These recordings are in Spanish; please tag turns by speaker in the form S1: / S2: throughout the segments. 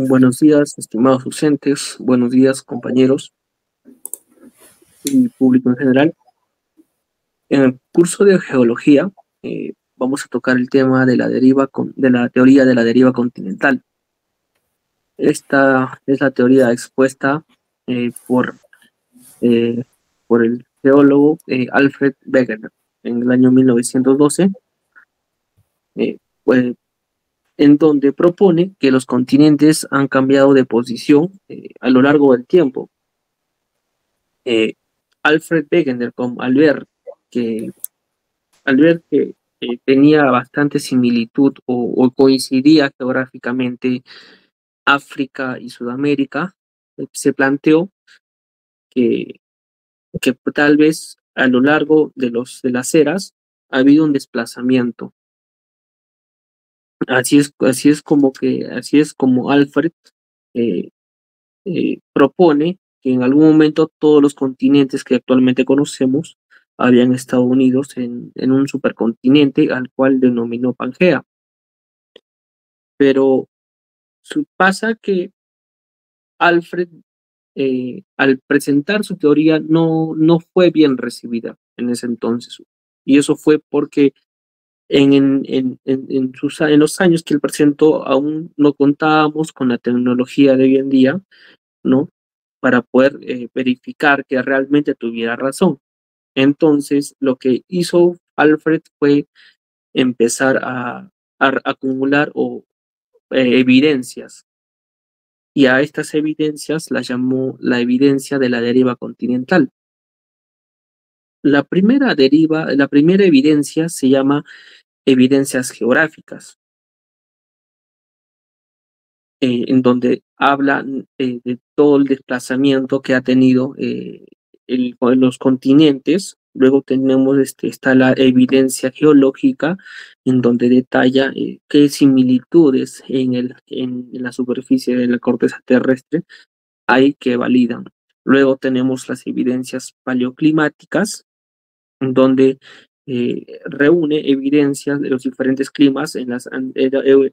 S1: Buenos días, estimados docentes, buenos días, compañeros y público en general. En el curso de geología vamos a tocar el tema de la teoría de la deriva continental. Esta es la teoría expuesta eh, por, eh, por el geólogo Alfred Wegener en el año 1912, pues, en donde propone que los continentes han cambiado de posición a lo largo del tiempo. Alfred Wegener, que, al ver que tenía bastante similitud o coincidía geográficamente África y Sudamérica, se planteó que, que tal vez a lo largo de las eras ha habido un desplazamiento. Así es como Alfred eh, propone que en algún momento todos los continentes que actualmente conocemos habían estado unidos en un supercontinente al cual denominó Pangea. Pero pasa que Alfred, al presentar su teoría, no fue bien recibida en ese entonces. Y eso fue porque en los años que él presentó aún no contábamos con la tecnología de hoy en día, ¿no? Para poder verificar que realmente tuviera razón. Entonces, lo que hizo Alfred fue empezar a acumular evidencias, y a estas evidencias las llamó la evidencia de la deriva continental. La primera evidencia se llama evidencias geográficas, en donde habla de todo el desplazamiento que ha tenido los continentes. Luego tenemos está la evidencia geológica, en donde detalla qué similitudes en la superficie de la corteza terrestre hay que validan. Luego tenemos las evidencias paleoclimáticas, en donde reúne evidencias de los diferentes climas en las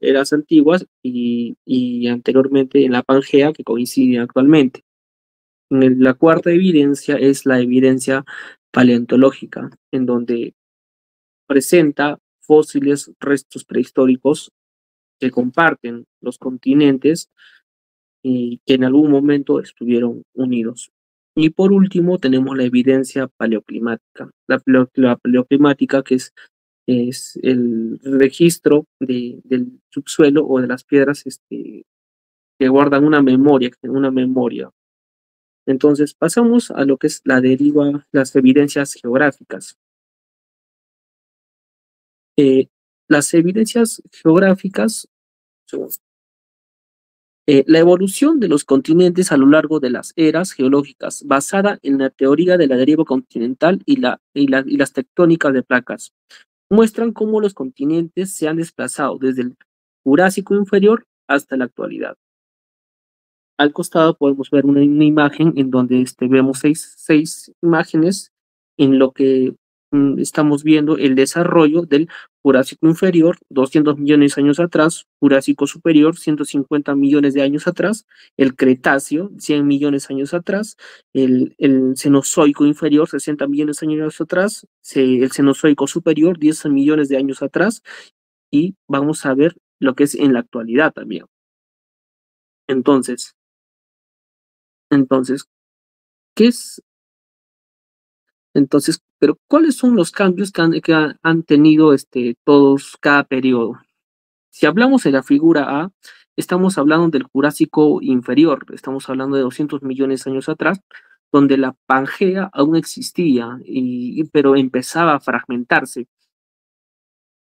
S1: eras antiguas y anteriormente en la Pangea, que coincide actualmente. La cuarta evidencia es la evidencia paleontológica, en donde presenta fósiles, restos prehistóricos que comparten los continentes y que en algún momento estuvieron unidos. Y por último tenemos la evidencia paleoclimática. La paleoclimática, que es el registro del subsuelo o de las piedras que guardan una memoria. Entonces pasamos a lo que es las evidencias geográficas. Las evidencias geográficas son la evolución de los continentes a lo largo de las eras geológicas, basada en la teoría de la deriva continental y las tectónicas de placas, muestran cómo los continentes se han desplazado desde el Jurásico inferior hasta la actualidad. Al costado podemos ver una imagen en donde vemos seis imágenes en lo que estamos viendo el desarrollo del Jurásico inferior, 200 millones de años atrás, Jurásico superior, 150 millones de años atrás, el Cretáceo, 100 millones de años atrás, el Cenozoico inferior, 60 millones de años atrás, el Cenozoico superior, 10 millones de años atrás, y vamos a ver lo que es en la actualidad también. Entonces, ¿qué es? Entonces, pero ¿cuáles son los cambios que han tenido cada periodo? Si hablamos de la figura A, estamos hablando del Jurásico inferior, estamos hablando de 200 millones de años atrás, donde la Pangea aún existía, pero empezaba a fragmentarse.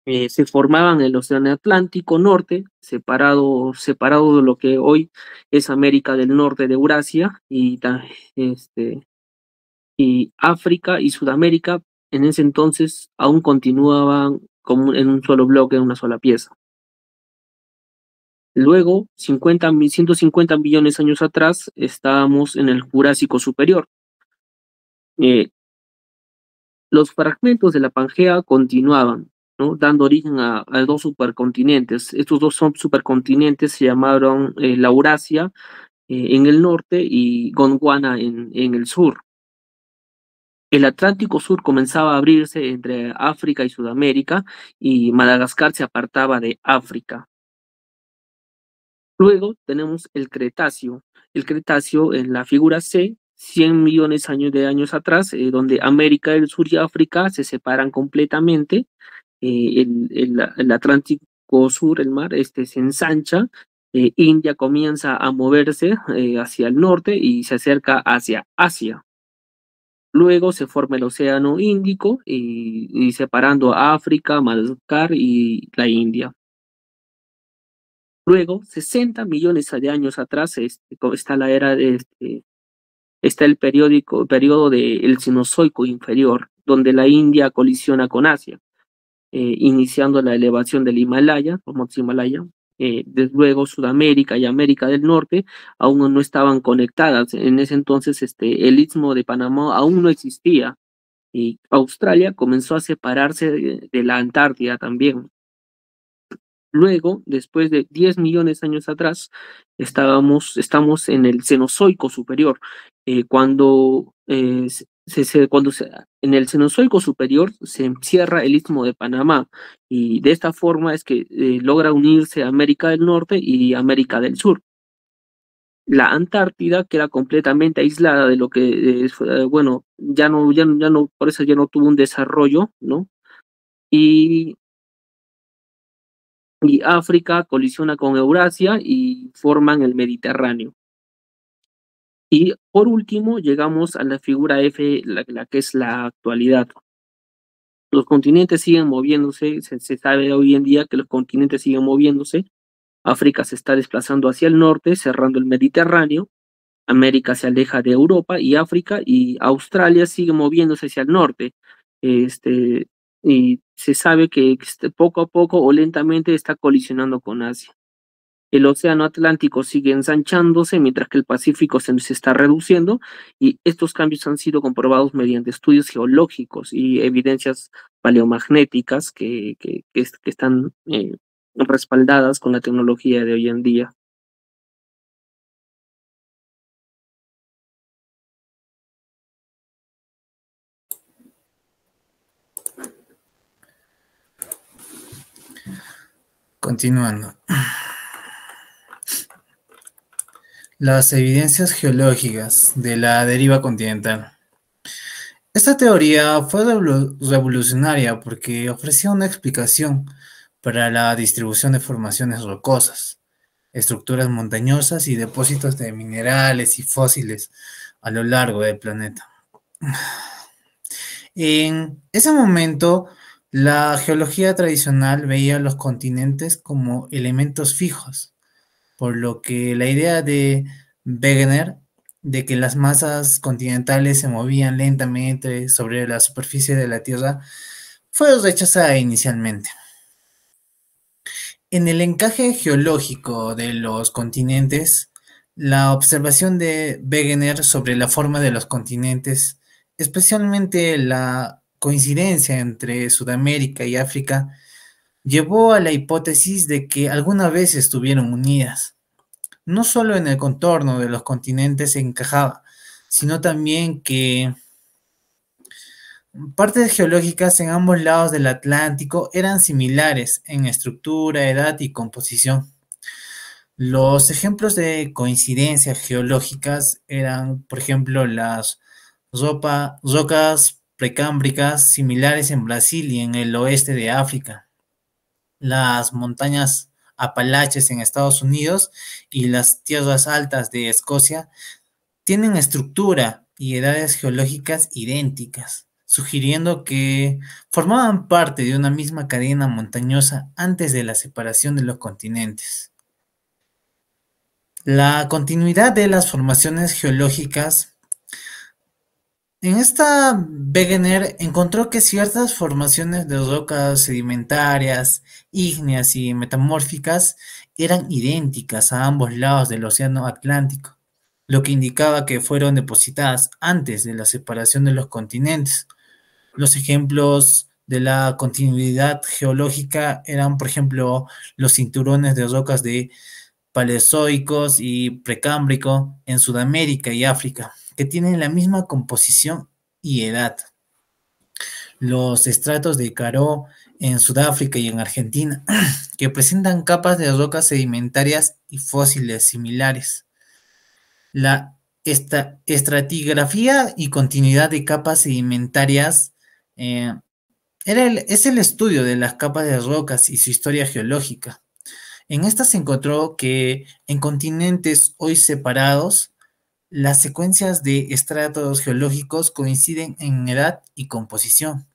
S1: Se formaban en el Océano Atlántico Norte, separado de lo que hoy es América del Norte de Eurasia, y África y Sudamérica en ese entonces aún continuaban como en un solo bloque, en una sola pieza. Luego, 150 millones de años atrás, estábamos en el Jurásico superior. Los fragmentos de la Pangea continuaban, ¿no? Dando origen a dos supercontinentes. Estos dos son supercontinentes se llamaron Laurasia en el norte y Gondwana en el sur. El Atlántico Sur comenzaba a abrirse entre África y Sudamérica y Madagascar se apartaba de África. Luego tenemos el Cretáceo. El Cretáceo en la figura C, 100 millones de años atrás, donde América del Sur y África se separan completamente. El Atlántico Sur, el mar, se ensancha. India comienza a moverse hacia el norte y se acerca hacia Asia. Luego se forma el Océano Índico y separando a África, Madagascar y la India. Luego, 60 millones de años atrás, está la era de está el periodo del Cenozoico inferior, donde la India colisiona con Asia, iniciando la elevación del Himalaya, o Monte Himalaya. Desde luego, Sudamérica y América del Norte aún no estaban conectadas. En ese entonces, el Istmo de Panamá aún no existía y Australia comenzó a separarse de la Antártida también. Luego, después de 10 millones de años atrás, estamos en el Cenozoico superior. Cuando, en el Cenozoico superior se encierra el Istmo de Panamá y de esta forma es que logra unirse América del Norte y América del Sur. La Antártida queda completamente aislada de lo que bueno, ya no, por eso ya no tuvo un desarrollo, ¿no? Y África colisiona con Eurasia y forman el Mediterráneo. Y por último, llegamos a la figura F, la que es la actualidad. Los continentes siguen moviéndose, se sabe hoy en día que los continentes siguen moviéndose. África se está desplazando hacia el norte, cerrando el Mediterráneo. América se aleja de Europa y África, y Australia sigue moviéndose hacia el norte. Este, y se sabe que poco a poco o lentamente está colisionando con Asia. El océano Atlántico sigue ensanchándose mientras que el Pacífico se está reduciendo y estos cambios han sido comprobados mediante estudios geológicos y evidencias paleomagnéticas que están respaldadas con la tecnología de hoy en día.
S2: Continuando. Las evidencias geológicas de la deriva continental. Esta teoría fue revolucionaria porque ofrecía una explicación para la distribución de formaciones rocosas, estructuras montañosas y depósitos de minerales y fósiles a lo largo del planeta. En ese momento, la geología tradicional veía los continentes como elementos fijos, por lo que la idea de Wegener de que las masas continentales se movían lentamente sobre la superficie de la Tierra fue rechazada inicialmente. En el encaje geológico de los continentes, la observación de Wegener sobre la forma de los continentes, especialmente la coincidencia entre Sudamérica y África, llevó a la hipótesis de que alguna vez estuvieron unidas. No solo en el contorno de los continentes se encajaba, sino también que partes geológicas en ambos lados del Atlántico eran similares en estructura, edad y composición. Los ejemplos de coincidencias geológicas eran, por ejemplo, las rocas precámbricas similares en Brasil y en el oeste de África, las montañas Apalaches en Estados Unidos y las tierras altas de Escocia tienen estructura y edades geológicas idénticas, sugiriendo que formaban parte de una misma cadena montañosa antes de la separación de los continentes. La continuidad de las formaciones geológicas. En esta, Wegener encontró que ciertas formaciones de rocas sedimentarias, ígneas y metamórficas eran idénticas a ambos lados del Océano Atlántico, lo que indicaba que fueron depositadas antes de la separación de los continentes. Los ejemplos de la continuidad geológica eran, por ejemplo, los cinturones de rocas de Paleozoicos y Precámbrico en Sudamérica y África, que tienen la misma composición y edad. Los estratos de Karoo en Sudáfrica y en Argentina, que presentan capas de rocas sedimentarias y fósiles similares. La estratigrafía y continuidad de capas sedimentarias eh, es el estudio de las capas de rocas y su historia geológica. En esta se encontró que en continentes hoy separados, las secuencias de estratos geológicos coinciden en edad y composición.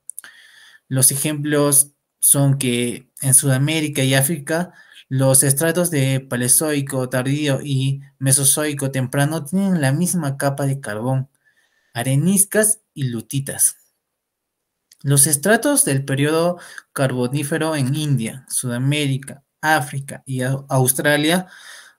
S2: Los ejemplos son que en Sudamérica y África, los estratos de Paleozoico tardío y Mesozoico temprano tienen la misma capa de carbón, areniscas y lutitas. Los estratos del periodo carbonífero en India, Sudamérica, África y Australia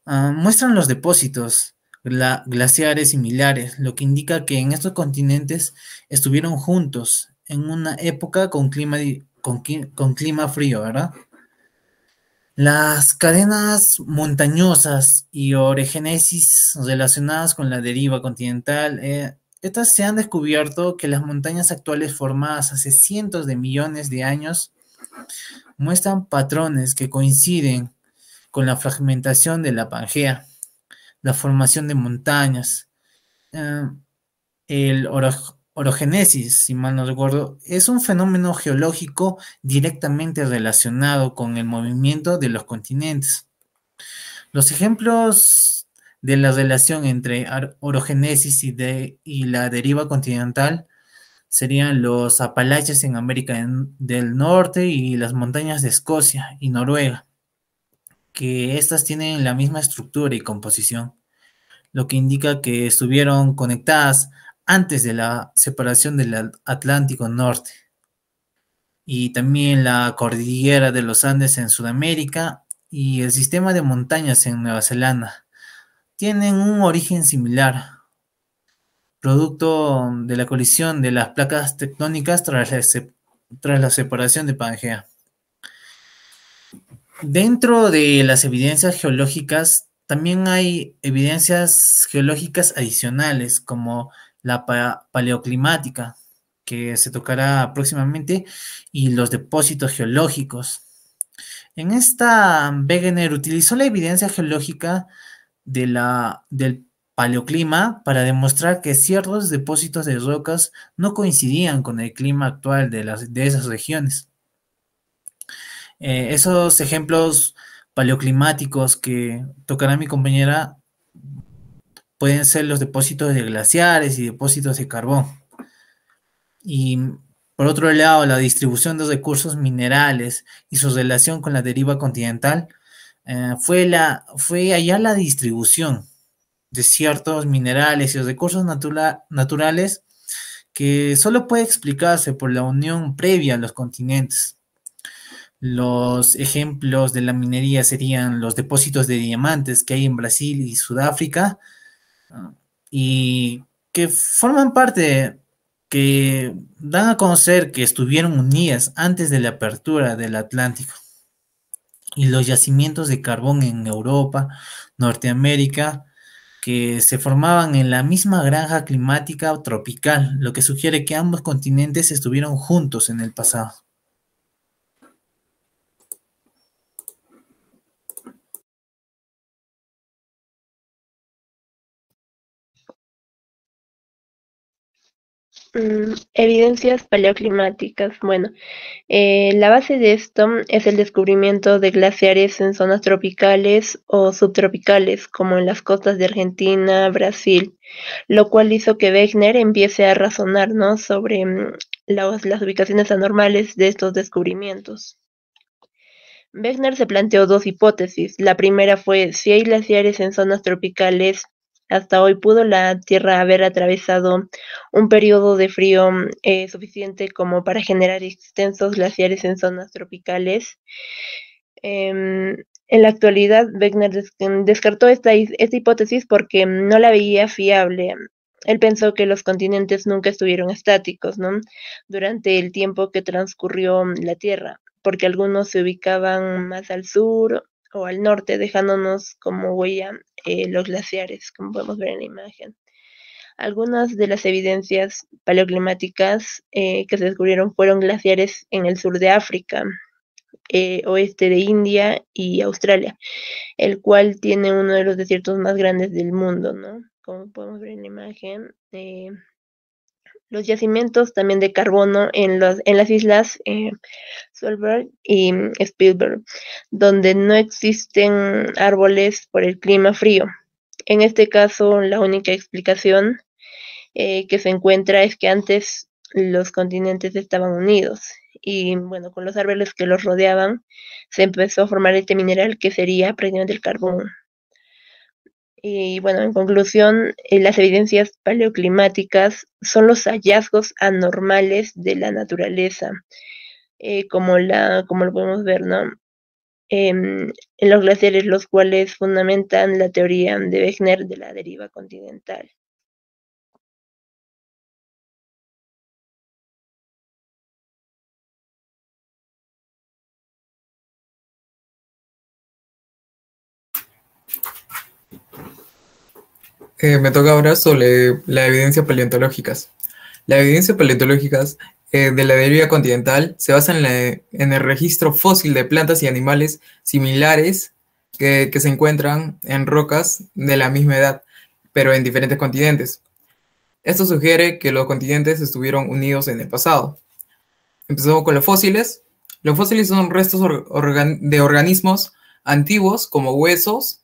S2: muestran los depósitos glaciares similares, lo que indica que en estos continentes estuvieron juntos en una época con clima frío, ¿verdad? Las cadenas montañosas y orogénesis relacionadas con la deriva continental, estas se han descubierto que las montañas actuales formadas hace cientos de millones de años muestran patrones que coinciden con la fragmentación de la Pangea, la formación de montañas, eh, el orogénesis, si mal no recuerdo, es un fenómeno geológico directamente relacionado con el movimiento de los continentes. Los ejemplos de la relación entre orogénesis y la deriva continental serían los Apalaches en América del Norte y las montañas de Escocia y Noruega, que estas tienen la misma estructura y composición, lo que indica que estuvieron conectadas antes de la separación del Atlántico Norte. Y también la cordillera de los Andes en Sudamérica y el sistema de montañas en Nueva Zelanda tienen un origen similar, producto de la colisión de las placas tectónicas tras la separación de Pangea. Dentro de las evidencias geológicas, también hay evidencias geológicas adicionales, como la paleoclimática, que se tocará próximamente, y los depósitos geológicos. En esta, Wegener utilizó la evidencia geológica del paleoclima para demostrar que ciertos depósitos de rocas no coincidían con el clima actual de esas regiones. Esos ejemplos paleoclimáticos que tocará mi compañera pueden ser los depósitos de glaciares y depósitos de carbón. Y por otro lado, la distribución de recursos minerales y su relación con la deriva continental fue allá la distribución de ciertos minerales y recursos naturales que solo puede explicarse por la unión previa a los continentes. Los ejemplos de la minería serían los depósitos de diamantes que hay en Brasil y Sudáfrica y que forman parte, que dan a conocer que estuvieron unidas antes de la apertura del Atlántico. Y los yacimientos de carbón en Europa, Norteamérica, que se formaban en la misma granja climática tropical, lo que sugiere que ambos continentes estuvieron juntos en el pasado.
S3: Evidencias paleoclimáticas. Bueno, la base de esto es el descubrimiento de glaciares en zonas tropicales o subtropicales, como en las costas de Argentina, Brasil, lo cual hizo que Wegener empiece a razonar, ¿no?, sobre las ubicaciones anormales de estos descubrimientos. Wegener se planteó dos hipótesis. La primera fue: si hay glaciares en zonas tropicales, hasta hoy pudo la Tierra haber atravesado un periodo de frío suficiente como para generar extensos glaciares en zonas tropicales. En la actualidad, Wegener descartó esta hipótesis porque no la veía fiable, él pensó que los continentes nunca estuvieron estáticos, ¿no? Durante el tiempo que transcurrió la Tierra, porque algunos se ubicaban más al sur o al norte, dejándonos como huella los glaciares, como podemos ver en la imagen. Algunas de las evidencias paleoclimáticas que se descubrieron fueron glaciares en el sur de África, oeste de India y Australia, el cual tiene uno de los desiertos más grandes del mundo, ¿no? Como podemos ver en la imagen. Los yacimientos también de carbono en las islas Svalbard y Spielberg, donde no existen árboles por el clima frío. En este caso, la única explicación que se encuentra es que antes los continentes estaban unidos y bueno, con los árboles que los rodeaban se empezó a formar este mineral que sería prácticamente el carbón. Y bueno, en conclusión, las evidencias paleoclimáticas son los hallazgos anormales de la naturaleza, como lo podemos ver, ¿no? En los glaciares, los cuales fundamentan la teoría de Wegener de la deriva continental.
S4: Me toca ahora sobre la evidencia paleontológicas. Las evidencias paleontológicas de la deriva continental se basan en el registro fósil de plantas y animales similares que se encuentran en rocas de la misma edad, pero en diferentes continentes. Esto sugiere que los continentes estuvieron unidos en el pasado. Empezamos con los fósiles. Los fósiles son restos de organismos antiguos como huesos.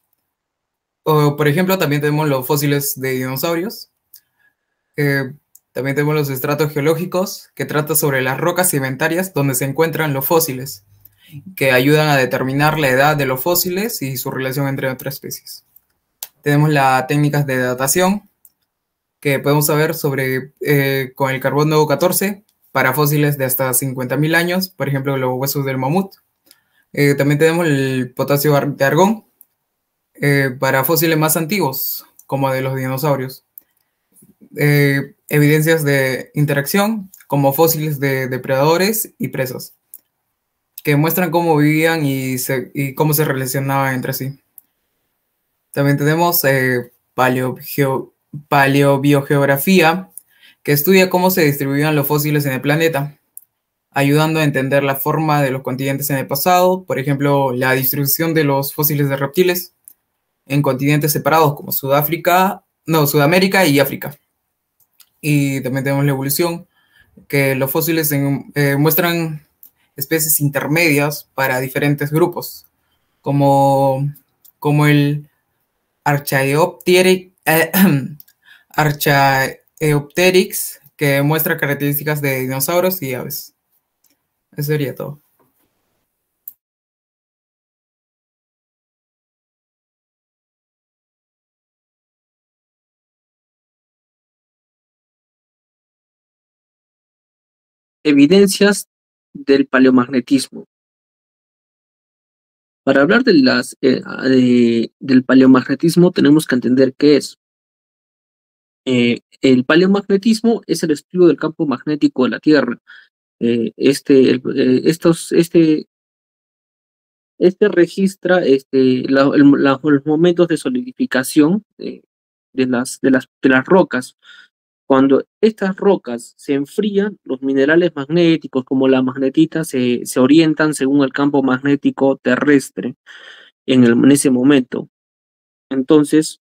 S4: O, por ejemplo, también tenemos los fósiles de dinosaurios. También tenemos los estratos geológicos, que trata sobre las rocas sedimentarias donde se encuentran los fósiles, que ayudan a determinar la edad de los fósiles y su relación entre otras especies. Tenemos las técnicas de datación, que podemos saber sobre con el carbono 14 para fósiles de hasta 50.000 años, por ejemplo, los huesos del mamut. También tenemos el potasio de argón, para fósiles más antiguos, como de los dinosaurios. Evidencias de interacción, como fósiles de depredadores y presas, que muestran cómo vivían y cómo se relacionaban entre sí. También tenemos paleobiogeografía, que estudia cómo se distribuían los fósiles en el planeta, ayudando a entender la forma de los continentes en el pasado, por ejemplo, la distribución de los fósiles de reptiles en continentes separados como Sudamérica y África. Y también tenemos la evolución, que los fósiles muestran especies intermedias para diferentes grupos, como el Archaeopteryx, que muestra características de dinosaurios y aves. Eso sería todo.
S1: Evidencias del paleomagnetismo. Para hablar del paleomagnetismo tenemos que entender qué es. El paleomagnetismo es el estudio del campo magnético de la Tierra. Registra los momentos de solidificación de las rocas. Cuando estas rocas se enfrían, los minerales magnéticos como la magnetita se orientan según el campo magnético terrestre en ese momento. Entonces,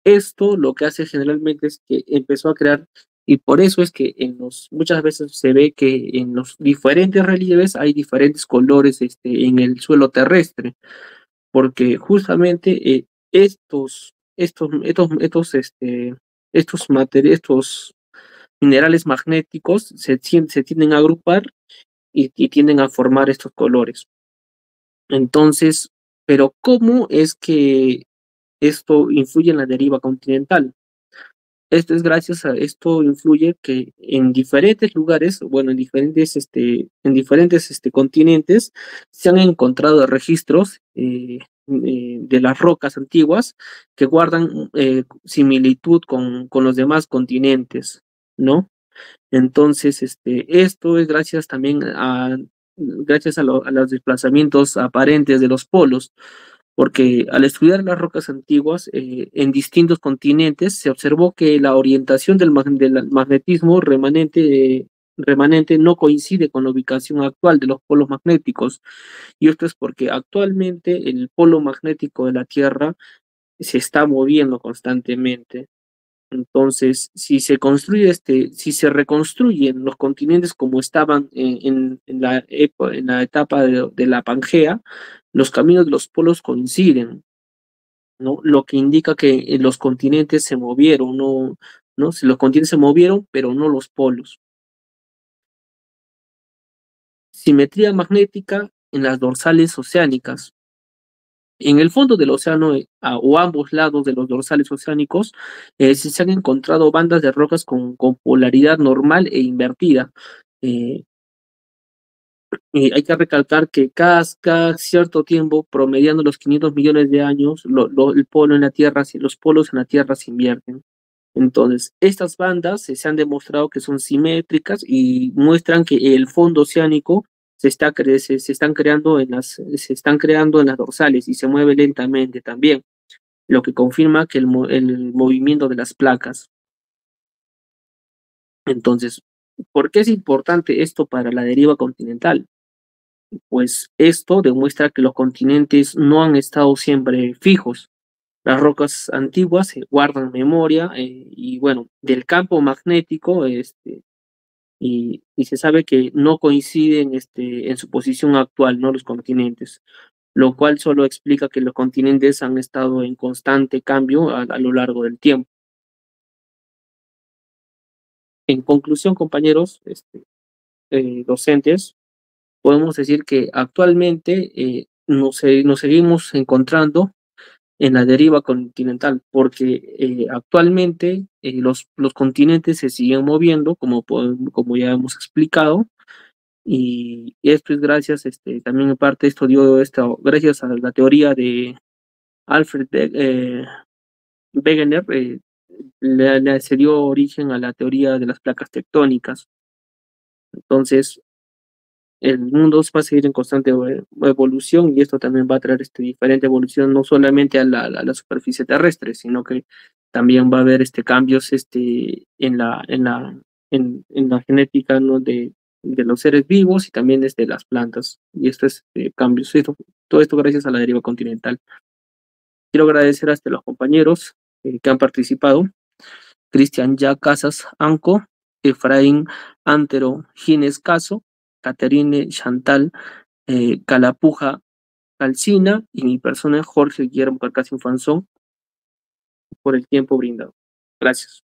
S1: esto lo que hace generalmente es que empezó a crear, y por eso es que muchas veces se ve que en los diferentes relieves hay diferentes colores en el suelo terrestre, porque justamente estos minerales magnéticos se tienden a agrupar y tienden a formar estos colores. Entonces, pero ¿cómo es que esto influye en la deriva continental? Esto es gracias a esto influye que en diferentes lugares, bueno, en diferentes continentes se han encontrado registros de las rocas antiguas que guardan similitud con los demás continentes, ¿no? Entonces, esto es gracias también a los desplazamientos aparentes de los polos, porque al estudiar las rocas antiguas en distintos continentes se observó que la orientación del magnetismo remanente no coincide con la ubicación actual de los polos magnéticos, y esto es porque actualmente el polo magnético de la Tierra se está moviendo constantemente. Entonces, si se reconstruyen los continentes como estaban en la etapa de la Pangea, los caminos de los polos coinciden, ¿no? Lo que indica que los continentes se movieron, ¿no? Si los continentes se movieron, pero no los polos. Simetría magnética en las dorsales oceánicas. En el fondo del océano o ambos lados de los dorsales oceánicos se han encontrado bandas de rocas con polaridad normal e invertida. Eh, Hay que recalcar que cada cierto tiempo, promediando los 500 millones de años, el polo en la Tierra, los polos en la Tierra se invierten. Entonces, estas bandas se han demostrado que son simétricas y muestran que el fondo oceánico se están creando se están creando en las dorsales y se mueve lentamente también, lo que confirma que el movimiento de las placas. Entonces, ¿por qué es importante esto para la deriva continental? Pues esto demuestra que los continentes no han estado siempre fijos. Las rocas antiguas guardan memoria y bueno, del campo magnético y se sabe que no coinciden en su posición actual, ¿no? Los continentes, lo cual solo explica que los continentes han estado en constante cambio a lo largo del tiempo. En conclusión, compañeros, docentes, podemos decir que actualmente nos seguimos encontrando en la deriva continental, porque actualmente los continentes se siguen moviendo, como ya hemos explicado, y esto es gracias, también en parte esto dio esto, gracias a la teoría de Alfred Wegener, se dio origen a la teoría de las placas tectónicas. Entonces, el mundo va a seguir en constante evolución y esto también va a traer diferente evolución no solamente a la superficie terrestre, sino que también va a haber cambios en la genética, ¿no? de los seres vivos y también desde las plantas. Y esto es cambios, todo esto gracias a la deriva continental. Quiero agradecer a los compañeros que han participado: Cristian Ya Casas Anco, Efraín Antero Gines Caso, Caterine Chantal Calapuja Calcina y mi persona Jorge Guillermo Carcasio Fanzón por el tiempo brindado. Gracias.